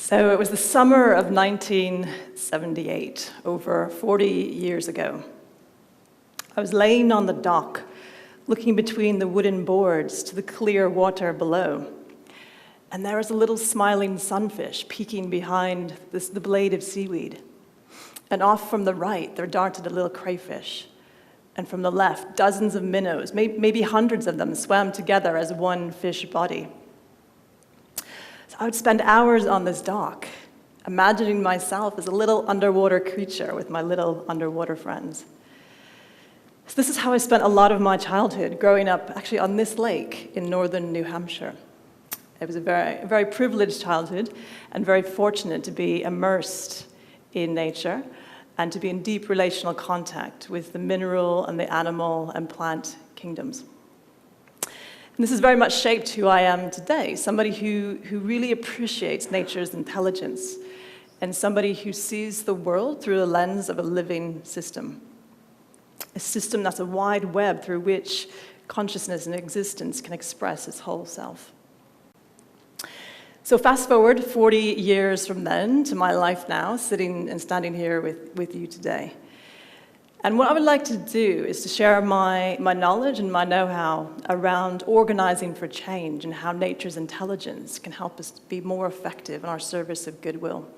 So it was the summer of 1978, over 40 years ago. I was laying on the dock, looking between the wooden boards to the clear water below. And there was a little smiling sunfish peeking behind the blade of seaweed. And off from the right, there darted a little crayfish. And from the left, dozens of minnows, maybe hundreds of them, swam together as one fish body. So I would spend hours on this dock, imagining myself as a little underwater creature with my little underwater friends. So this is how I spent a lot of my childhood, growing up actually on this lake in northern New Hampshire. It was a very privileged childhood and very fortunate to be immersed in nature and to be in deep relational contact with the mineral and the animal and plant kingdoms. And this has very much shaped who I am today, somebody who really appreciates nature's intelligence and somebody who sees the world through the lens of a living system. A system that's a wide web through which consciousness and existence can express its whole self. So fast forward 40 years from then to my life now, sitting and standing here with you today. And what I would like to do is to share my knowledge and my know-how around organizing for change and how nature's intelligence can help us be more effective in our service of goodwill.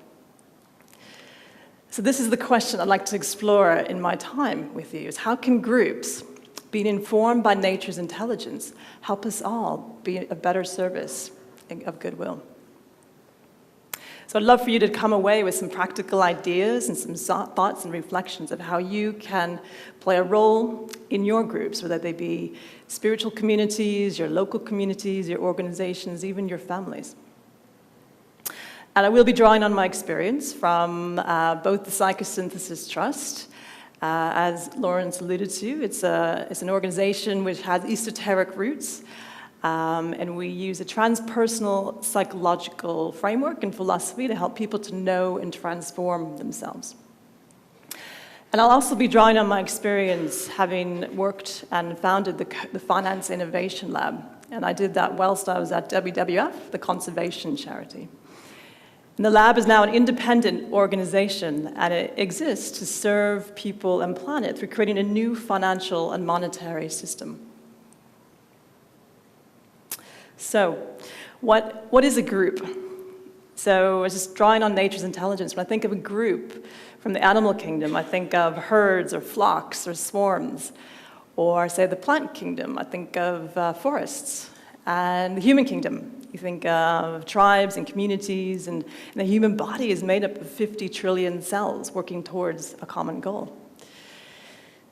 So this is the question I'd like to explore in my time with you, is how can groups, being informed by nature's intelligence, help us all be a better service of goodwill? So I'd love for you to come away with some practical ideas and some thoughts and reflections of how you can play a role in your groups, whether they be spiritual communities, your local communities, your organizations, even your families. And I will be drawing on my experience from both the Psychosynthesis Trust, as Lawrence alluded to. It's an organization which has esoteric roots, and we use a transpersonal psychological framework and philosophy to help people to know and transform themselves. And I'll also be drawing on my experience having worked and founded the Finance Innovation Lab. And I did that whilst I was at WWF, the conservation charity. And the lab is now an independent organization, and it exists to serve people and planet through creating a new financial and monetary system. So, what is a group? So, I was just drawing on nature's intelligence. When I think of a group from the animal kingdom, I think of herds or flocks or swarms. Or, say, the plant kingdom, I think of forests. And the human kingdom, you think of tribes and communities, and the human body is made up of 50 trillion cells working towards a common goal.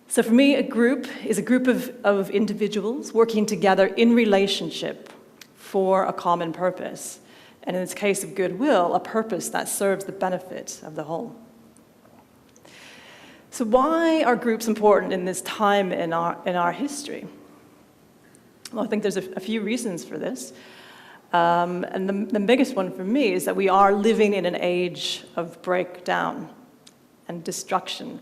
So for me, a group is a group of individuals working together in relationship for a common purpose. And in this case of goodwill, a purpose that serves the benefit of the whole. So why are groups important in this time in our history? Well, I think there's a few reasons for this. And the biggest one for me is that we are living in an age of breakdown and destruction.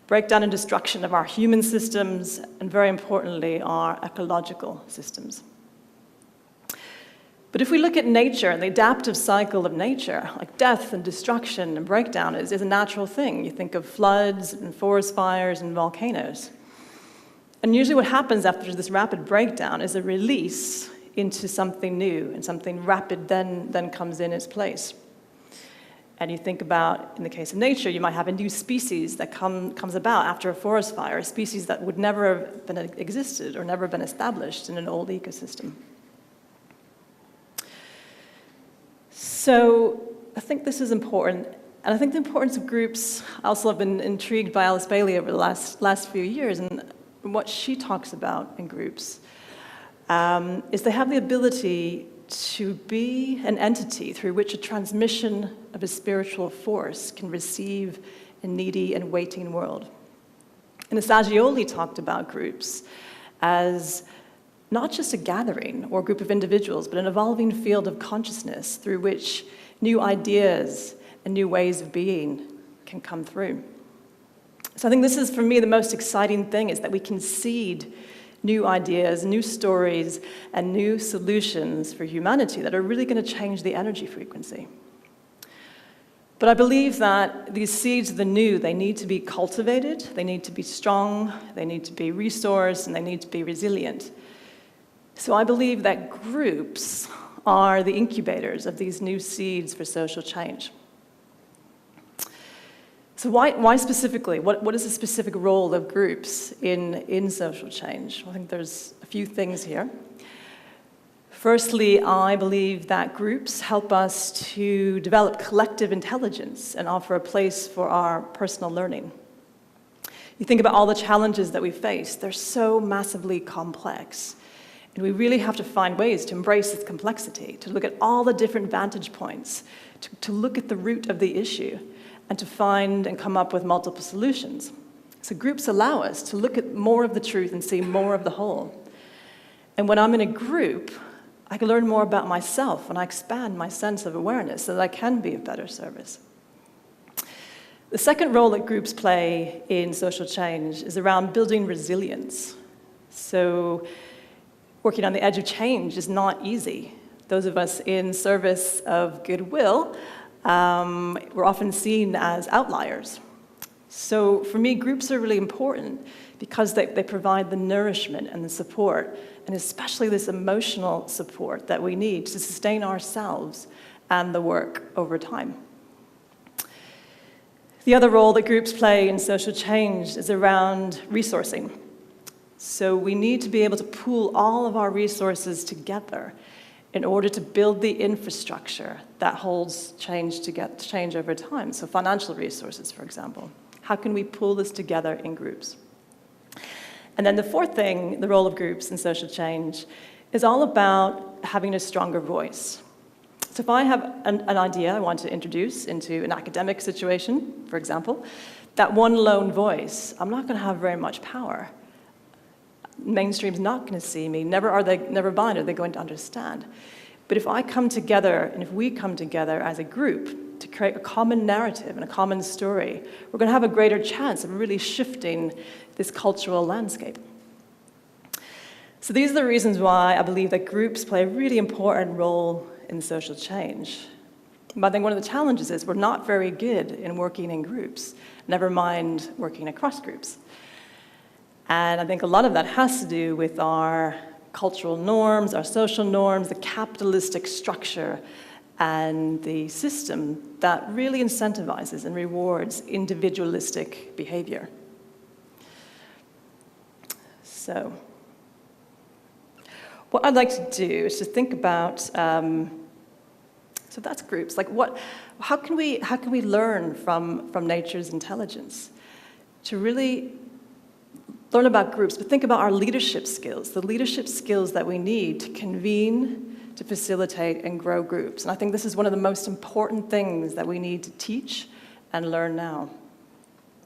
Breakdown and destruction of our human systems, and very importantly, our ecological systems. But if we look at nature and the adaptive cycle of nature, like death and destruction and breakdown is a natural thing. You think of floods and forest fires and volcanoes. And usually what happens after this rapid breakdown is a release into something new, and something rapid then comes in its place. And you think about, in the case of nature, you might have a new species that comes about after a forest fire, a species that would never have been existed or never been established in an old ecosystem. So I think this is important, and I think the importance of groups, I also have been intrigued by Alice Bailey over the last few years, and what she talks about in groups is they have the ability to be an entity through which a transmission of a spiritual force can receive a needy and waiting world. And Assagioli talked about groups as not just a gathering or a group of individuals, but an evolving field of consciousness through which new ideas and new ways of being can come through. So I think this is, for me, the most exciting thing, is that we can seed new ideas, new stories, and new solutions for humanity that are really going to change the energy frequency. But I believe that these seeds of the new, they need to be cultivated, they need to be strong, they need to be resourced, and they need to be resilient. So I believe that groups are the incubators of these new seeds for social change. So why specifically? What is the specific role of groups in social change? I think there's a few things here. Firstly, I believe that groups help us to develop collective intelligence and offer a place for our personal learning. You think about all the challenges that we face, they're so massively complex. And we really have to find ways to embrace its complexity, to look at all the different vantage points, to look at the root of the issue, and to find and come up with multiple solutions. So groups allow us to look at more of the truth and see more of the whole. And when I'm in a group, I can learn more about myself and I expand my sense of awareness so that I can be of better service. The second role that groups play in social change is around building resilience. So working on the edge of change is not easy. Those of us in service of Goodwill, we're often seen as outliers. So for me, groups are really important because they provide the nourishment and the support, and especially this emotional support that we need to sustain ourselves and the work over time. The other role that groups play in social change is around resourcing. So we need to be able to pool all of our resources together in order to build the infrastructure that holds change to get change over time. So financial resources, for example. How can we pull this together in groups? And then the fourth thing, the role of groups in social change, is all about having a stronger voice. So if I have an idea I want to introduce into an academic situation, for example, that one lone voice, I'm not going to have very much power. Mainstream's not going to see me. Never mind are they going to understand. But if I come together, and if we come together as a group to create a common narrative and a common story, we're going to have a greater chance of really shifting this cultural landscape. So these are the reasons why I believe that groups play a really important role in social change. But I think one of the challenges is we're not very good in working in groups, never mind working across groups. And I think a lot of that has to do with our cultural norms, our social norms, the capitalistic structure, and the system that really incentivizes and rewards individualistic behavior. So what I'd like to do is to think about, so that's groups. Like how can we learn from nature's intelligence to really learn about groups, but think about our leadership skills, the leadership skills that we need to convene, to facilitate and grow groups. And I think this is one of the most important things that we need to teach and learn now.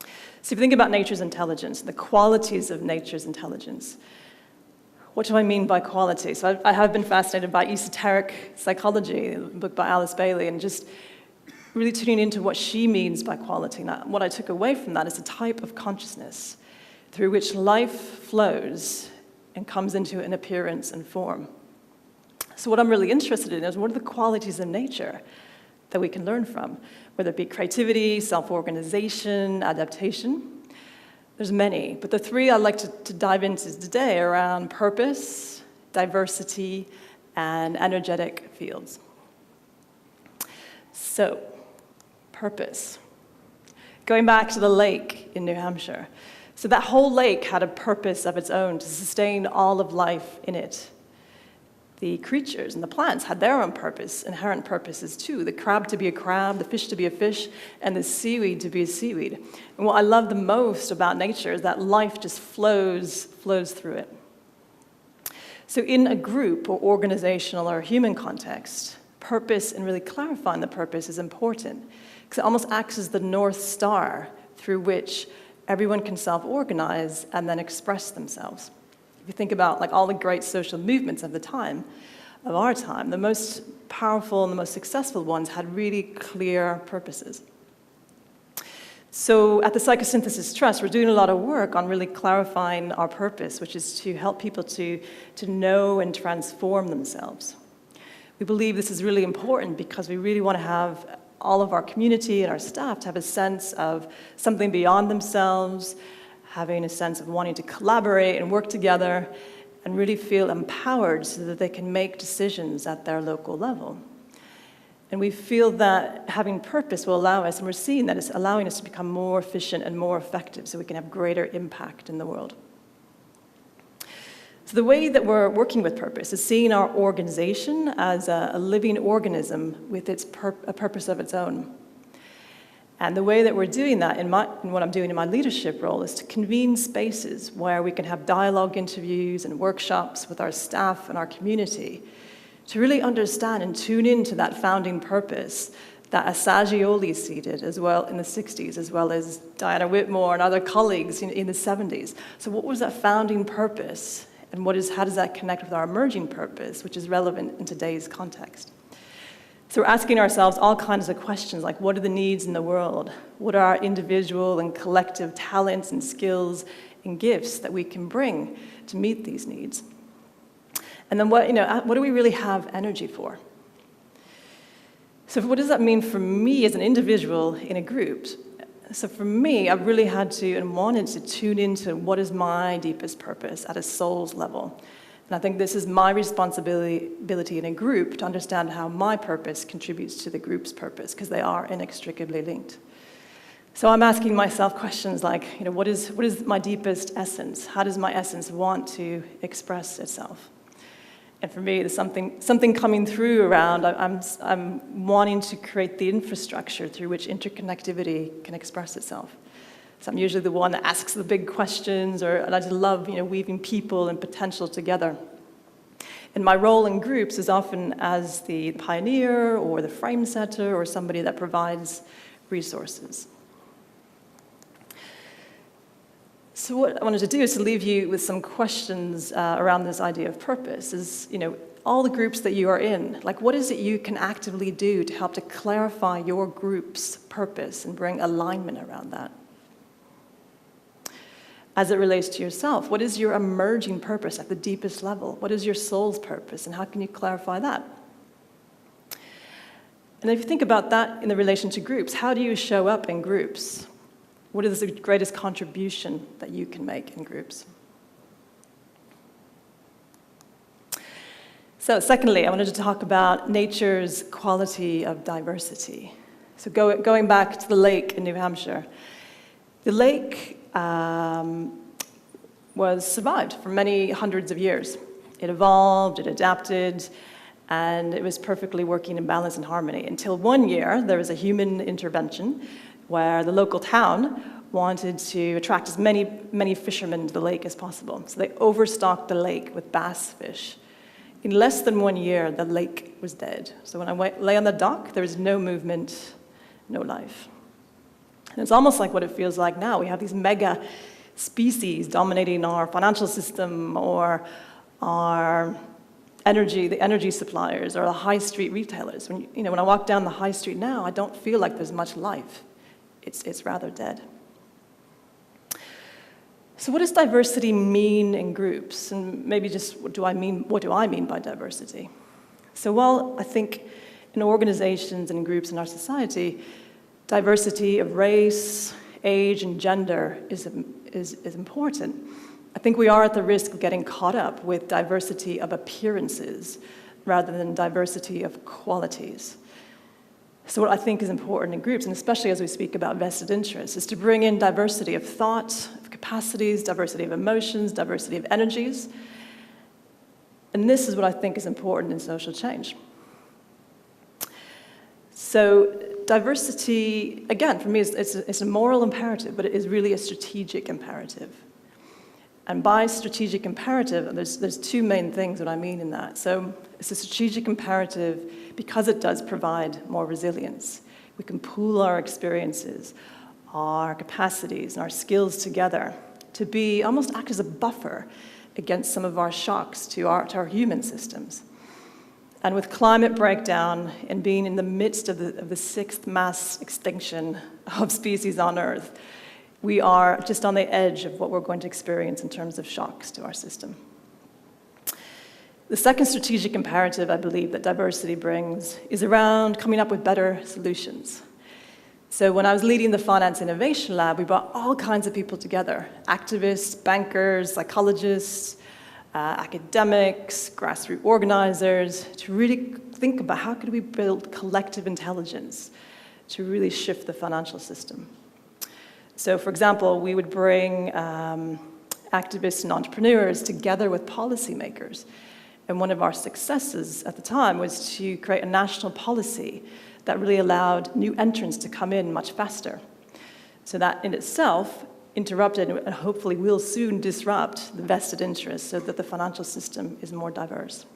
So if you think about nature's intelligence, the qualities of nature's intelligence, what do I mean by quality? So I have been fascinated by esoteric psychology, a book by Alice Bailey, and just really tuning into what she means by quality. Now, what I took away from that is a type of consciousness through which life flows and comes into an appearance and form. So what I'm really interested in is what are the qualities of nature that we can learn from, whether it be creativity, self-organization, adaptation. There's many, but the three I'd like to dive into today are around purpose, diversity, and energetic fields. So, purpose. Going back to the lake in New Hampshire. So that whole lake had a purpose of its own to sustain all of life in it. The creatures and the plants had their own purpose, inherent purposes too. The crab to be a crab, the fish to be a fish, and the seaweed to be a seaweed. And what I love the most about nature is that life just flows through it. So in a group or organizational or human context, purpose and really clarifying the purpose is important because it almost acts as the North Star through which everyone can self-organize and then express themselves. If you think about like all the great social movements of our time, the most powerful and the most successful ones had really clear purposes. So at the Psychosynthesis Trust, we're doing a lot of work on really clarifying our purpose, which is to help people to know and transform themselves. We believe this is really important because we really want to have all of our community and our staff to have a sense of something beyond themselves, having a sense of wanting to collaborate and work together, and really feel empowered so that they can make decisions at their local level. And we feel that having purpose will allow us, and we're seeing that it's allowing us to become more efficient and more effective so we can have greater impact in the world. So the way that we're working with purpose is seeing our organization as a living organism with a purpose of its own. And the way that we're doing that in what I'm doing in my leadership role is to convene spaces where we can have dialogue interviews and workshops with our staff and our community to really understand and tune into that founding purpose that Assagioli seeded as well in the 60s, as well as Diana Whitmore and other colleagues in the 70s. So what was that founding purpose? And how does that connect with our emerging purpose, which is relevant in today's context? So we're asking ourselves all kinds of questions, like what are the needs in the world? What are our individual and collective talents and skills and gifts that we can bring to meet these needs? And then what do we really have energy for? So what does that mean for me as an individual in a group? So for me, I've really had to and wanted to tune into what is my deepest purpose at a soul's level. And I think this is my responsibility in a group to understand how my purpose contributes to the group's purpose, because they are inextricably linked. So I'm asking myself questions like, what is my deepest essence? How does my essence want to express itself? And for me, there's something coming through around, I'm wanting to create the infrastructure through which interconnectivity can express itself. So I'm usually the one that asks the big questions, and I just love, weaving people and potential together. And my role in groups is often as the pioneer or the frame setter or somebody that provides resources. So what I wanted to do is to leave you with some questions around this idea of purpose. Is, all the groups that you are in, like what is it you can actively do to help to clarify your group's purpose and bring alignment around that? As it relates to yourself, what is your emerging purpose at the deepest level? What is your soul's purpose, and how can you clarify that? And if you think about that in the relation to groups, how do you show up in groups? What is the greatest contribution that you can make in groups? So secondly, I wanted to talk about nature's quality of diversity. So going back to the lake in New Hampshire, the lake was survived for many hundreds of years. It evolved, it adapted, and it was perfectly working in balance and harmony until one year there was a human intervention where the local town wanted to attract as many fishermen to the lake as possible. So they overstocked the lake with bass fish. In less than 1 year, the lake was dead. So when I lay on the dock, there was no movement, no life. And it's almost like what it feels like now. We have these mega species dominating our financial system or our the energy suppliers or the high street retailers. When I walk down the high street now, I don't feel like there's much life. It's rather dead. So what does diversity mean in groups? And maybe just what do I mean by diversity? So while I think in organizations and groups in our society, diversity of race, age, and gender is important, I think we are at the risk of getting caught up with diversity of appearances rather than diversity of qualities. So what I think is important in groups, and especially as we speak about vested interests, is to bring in diversity of thought, of capacities, diversity of emotions, diversity of energies. And this is what I think is important in social change. So diversity, again, for me, it's a moral imperative, but it is really a strategic imperative. And by strategic imperative, there's two main things that I mean in that. So it's a strategic imperative because it does provide more resilience. We can pool our experiences, our capacities, and our skills together to almost act as a buffer against some of our shocks to our human systems. And with climate breakdown and being in the midst of the sixth mass extinction of species on Earth, we are just on the edge of what we're going to experience in terms of shocks to our system. The second strategic imperative I believe that diversity brings is around coming up with better solutions. So when I was leading the Finance Innovation Lab, we brought all kinds of people together: activists, bankers, psychologists, academics, grassroots organizers, to really think about how could we build collective intelligence to really shift the financial system. So for example, we would bring activists and entrepreneurs together with policymakers. And one of our successes at the time was to create a national policy that really allowed new entrants to come in much faster. So that in itself interrupted and hopefully will soon disrupt the vested interests so that the financial system is more diverse.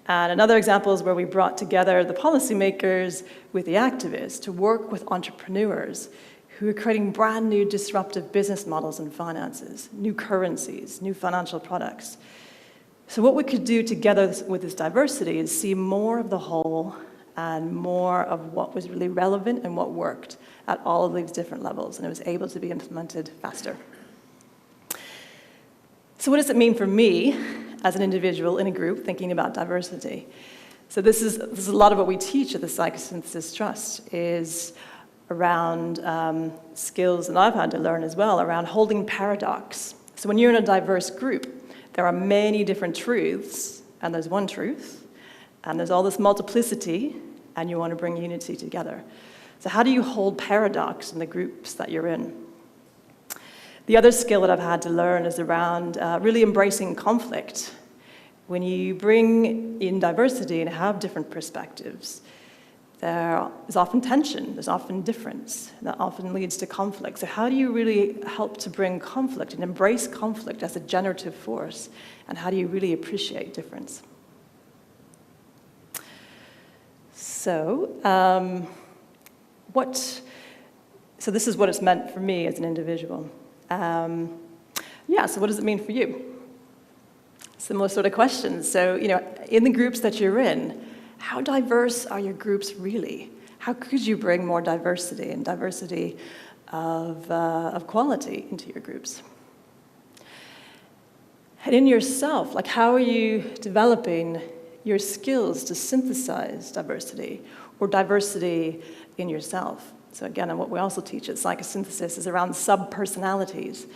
And another example is where we brought together the policymakers with the activists to work with entrepreneurs who are creating brand new disruptive business models and finances, new currencies, new financial products. So what we could do together with this diversity is see more of the whole and more of what was really relevant and what worked at all of these different levels, and it was able to be implemented faster. So what does it mean for me as an individual in a group thinking about diversity? So this is a lot of what we teach at the Psychosynthesis Trust, is around skills that I've had to learn as well, around holding paradox. So when you're in a diverse group, there are many different truths, and there's one truth, and there's all this multiplicity, and you want to bring unity together. So how do you hold paradox in the groups that you're in? The other skill that I've had to learn is around really embracing conflict. When you bring in diversity and have different perspectives, there is often tension, there's often difference, and that often leads to conflict. So how do you really help to bring conflict and embrace conflict as a generative force? And how do you really appreciate difference? So, so this is what it's meant for me as an individual. So what does it mean for you? Similar sort of questions. So, in the groups that you're in, how diverse are your groups really? How could you bring more diversity and diversity of quality into your groups? And in yourself, how are you developing your skills to synthesize diversity or diversity in yourself? So again, and what we also teach at Psychosynthesis is around sub-personalities.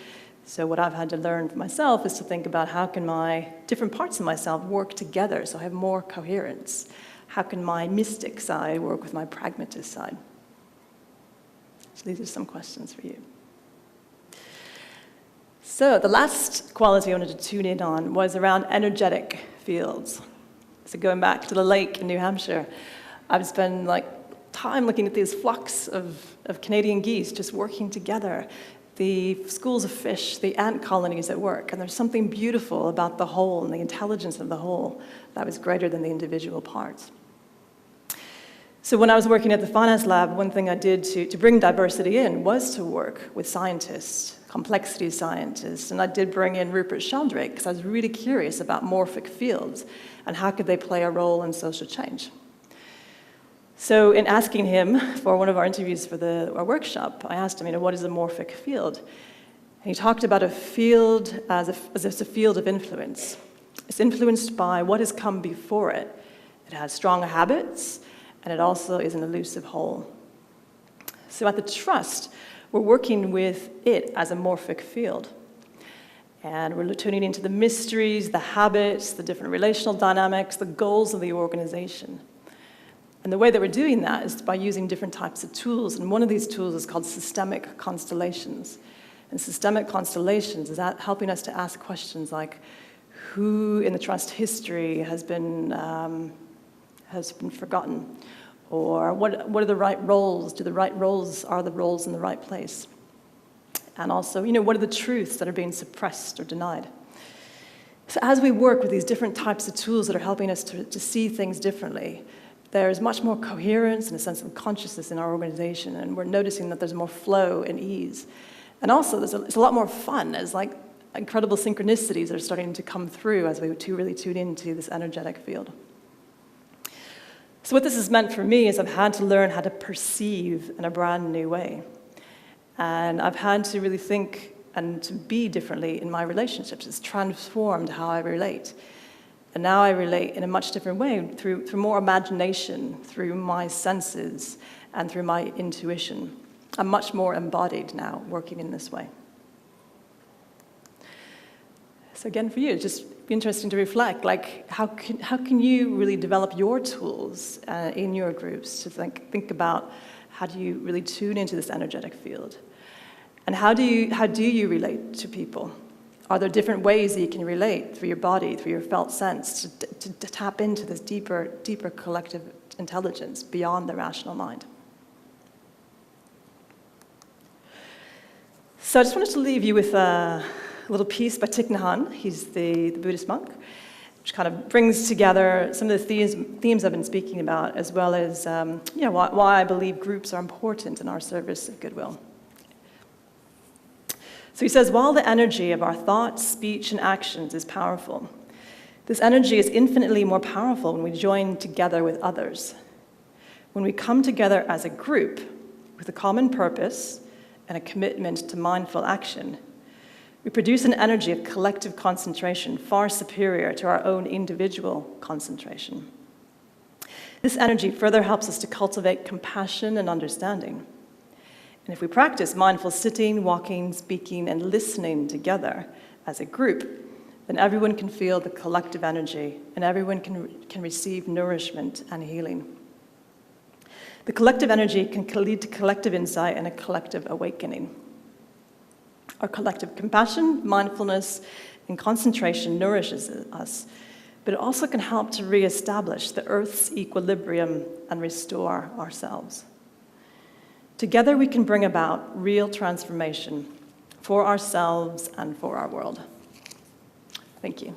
So what I've had to learn for myself is to think about how can my different parts of myself work together so I have more coherence. How can my mystic side work with my pragmatist side? So these are some questions for you. So the last quality I wanted to tune in on was around energetic fields. So going back to the lake in New Hampshire, I've spent time looking at these flocks of Canadian geese just working together, the schools of fish, the ant colonies at work, and there's something beautiful about the whole and the intelligence of the whole that was greater than the individual parts. So when I was working at the finance lab, one thing I did to bring diversity in was to work with scientists, complexity scientists, and I did bring in Rupert Sheldrake because I was really curious about morphic fields and how could they play a role in social change. So in asking him for one of our interviews for our workshop, I asked him, what is a morphic field? And he talked about a field as a field of influence. It's influenced by what has come before it. It has strong habits, and it also is an elusive whole. So at the Trust, we're working with it as a morphic field. And we're tuning into the mysteries, the habits, the different relational dynamics, the goals of the organization. And the way that we're doing that is by using different types of tools. And one of these tools is called systemic constellations. And systemic constellations is helping us to ask questions like, who in the Trust history has been forgotten? Or what are the right roles? Are the roles in the right place? And also, what are the truths that are being suppressed or denied? So as we work with these different types of tools that are helping us to see things differently, there's much more coherence and a sense of consciousness in our organization, and we're noticing that there's more flow and ease. And also, it's a lot more fun as incredible synchronicities are starting to come through as we really tune into this energetic field. So what this has meant for me is I've had to learn how to perceive in a brand new way. And I've had to really think and to be differently in my relationships. It's transformed how I relate. And now I relate in a much different way, through more imagination, through my senses, and through my intuition. I'm much more embodied now, working in this way. So again, for you, it's just be interesting to reflect, like how can you really develop your tools in your groups to think about how do you really tune into this energetic field? And how do you relate to people? Are there different ways that you can relate through your body, through your felt sense, to tap into this deeper collective intelligence beyond the rational mind? So I just wanted to leave you with a little piece by Thich Nhat Hanh. He's the Buddhist monk, which kind of brings together some of the themes I've been speaking about, as well as why I believe groups are important in our service of Goodwill. So he says, while the energy of our thoughts, speech, and actions is powerful, this energy is infinitely more powerful when we join together with others. When we come together as a group with a common purpose and a commitment to mindful action, we produce an energy of collective concentration far superior to our own individual concentration. This energy further helps us to cultivate compassion and understanding. And if we practice mindful sitting, walking, speaking, and listening together as a group, then everyone can feel the collective energy and everyone can receive nourishment and healing. The collective energy can lead to collective insight and a collective awakening. Our collective compassion, mindfulness, and concentration nourishes us, but it also can help to reestablish the Earth's equilibrium and restore ourselves. Together we can bring about real transformation for ourselves and for our world. Thank you.